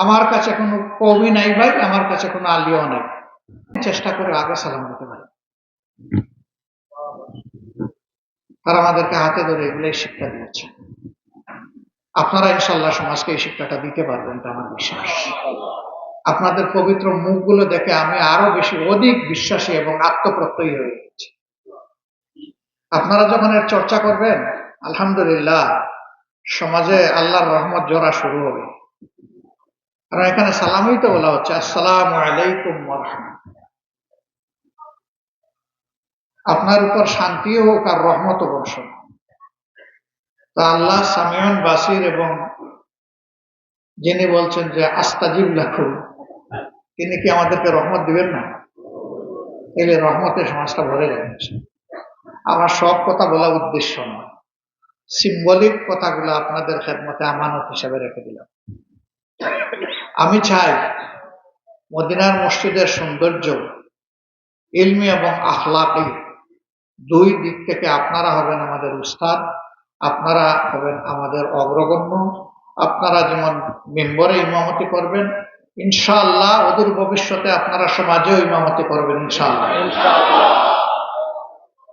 আমার কাছে কোনো কবি নাই ভাই, আমার কাছে কোনো আলিও নাই। চেষ্টা করে আগে সালাম দিতে পারি। তারা আমাদেরকে হাতে ধরে এগুলোই শিক্ষা দিয়েছে। আপনারা ইনশাল্লাহ সমাজকে এই শিক্ষাটা দিতে পারবেন, এটা আমার বিশ্বাস। আপনাদের পবিত্র মুখগুলো দেখে আমি আরো বেশি অধিক বিশ্বাসী এবং আত্মপ্রত্যয়ী হয়ে গেছি। আপনারা যখন এর চর্চা করবেন, আলহামদুলিল্লাহ সমাজে আল্লাহর রহমত জোড়া শুরু হবে। কারণ এখানে সালামই তো বলা হচ্ছে, আসসালামু আলাইকুম ওয়া রাহমাতুল্লাহ। আপনার উপর শান্তিও হোক আর রহমত বর্ষণ। তা আল্লাহ সামিউন বাসির, এবং যিনি বলছেন যে আস্তাজিব লাকুম, তিনি কি আমাদেরকে রহমত দিবেন না? এই রহমতের সমাজটা ভরে যাচ্ছে। আমার সব কথা বলা উদ্দেশ্য নয়, সিম্বলিক কথাগুলো আপনাদের খেদমতে আমানত হিসেবে রেখে দিলাম। আমি চাই মদিনার মসজিদের সৌন্দর্য ইলমি এবং আখলাকি দুই দিক থেকে আপনারা হবেন আমাদের উস্তাদ, আপনারা হবেন আমাদের অগ্রগণ্য। আপনারা যেমন মেম্বরে ইমামতি করবেন, ইনশাআল্লাহ অদূর ভবিষ্যতে আপনারা সমাজেও ইমামতি করবেন ইনশাআল্লাহ।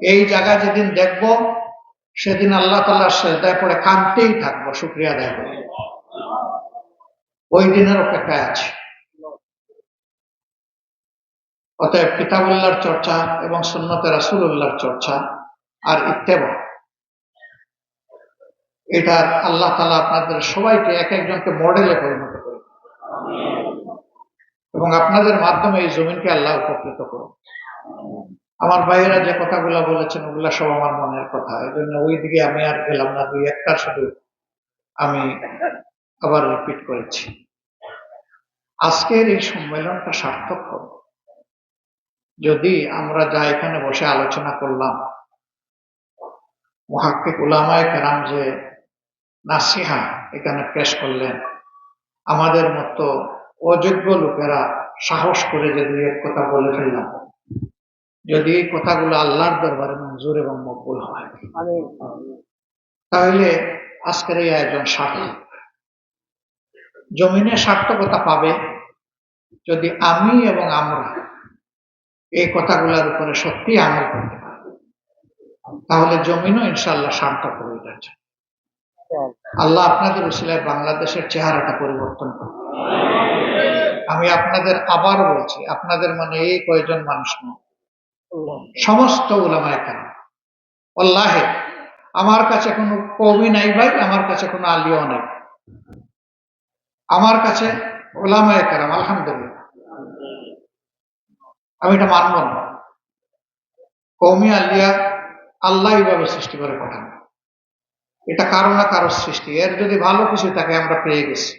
এই জায়গা যেদিন দেখব, সেদিন আল্লাহ তাআলার সিজদায় পড়ে কাঁদতেই থাকবো, শুকরিয়া আদায় করে। ওই দিনের অপেক্ষায় আছে। অতএব কিতাবুল্লাহর চর্চা এবং সুন্নতে রাসূলুল্লাহর চর্চা আর ইত্তেবা, এটা আল্লাহ তাআলা আপনাদের সবাইকে এক একজনকে মডেলে পরিণত করে, এবং আপনাদের মাধ্যমে এই জমিনকে আল্লাহ উপকৃত করুন। আমার ভাইয়েরা যে কথাগুলো বলেছেন, ওগুলা সব আমার মনের কথা। এই জন্য ওই দিকে আমি আর গেলাম না, দুই একটা শুধু আমি আবার রিপিট করেছি। আজকের এই সম্মেলনটা সার্থক হবে যদি আমরা যা এখানে বসে আলোচনা করলাম, মুহাক্কিক উলামায়ে কেরাম যে নাসিহা এখানে পেশ করলেন, আমাদের মতো অযোগ্য লোকেরা সাহস করে যে দুই এক কথা বলে ফেললাম, যদি এই কথাগুলো আল্লাহর দরবারে মঞ্জুর এবং মকবুল হয়, তাহলে আজকের এই আয়োজন সার্থক। জমিনে সার্থকতা পাবে যদি আমি এবং আমরা এই কথাগুলোর উপরে সত্যি আমল করতে পারি, তাহলে জমিনও ইনশাআল্লাহ সার্থক হয়ে যাচ্ছে। আল্লাহ আপনাদের উসিলায় বাংলাদেশের চেহারাটা পরিবর্তন করবে। আমি আপনাদের আবার বলছি, আপনাদের মানে এই কয়েকজন মানুষ নয়, সমস্ত উলামায়ে কেরাম। আল্লাহে আমার কাছে কোনো কবি নাই ভাই, আমার কাছে কোনো আলিও নাই, আমার কাছে উলামায়ে কেরাম। আলহামদুলিল্লাহ, আমি এটা মানব না। কওমি আলিয়া আল্লাহ এইভাবে সৃষ্টি করে পাঠান, এটা কারো না কারো সৃষ্টি। এর যদি ভালো কিছু থাকে আমরা পেয়ে গেছি,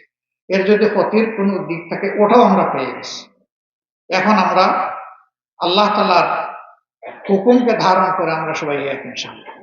এর যদি ক্ষতির কোনো দিক থাকে ওটাও আমরা পেয়ে গেছি। এখন আমরা আল্লাহ তাআলার হুকুমকে ধারণ করে আমরা সবাই এক ইনশাআল্লাহ।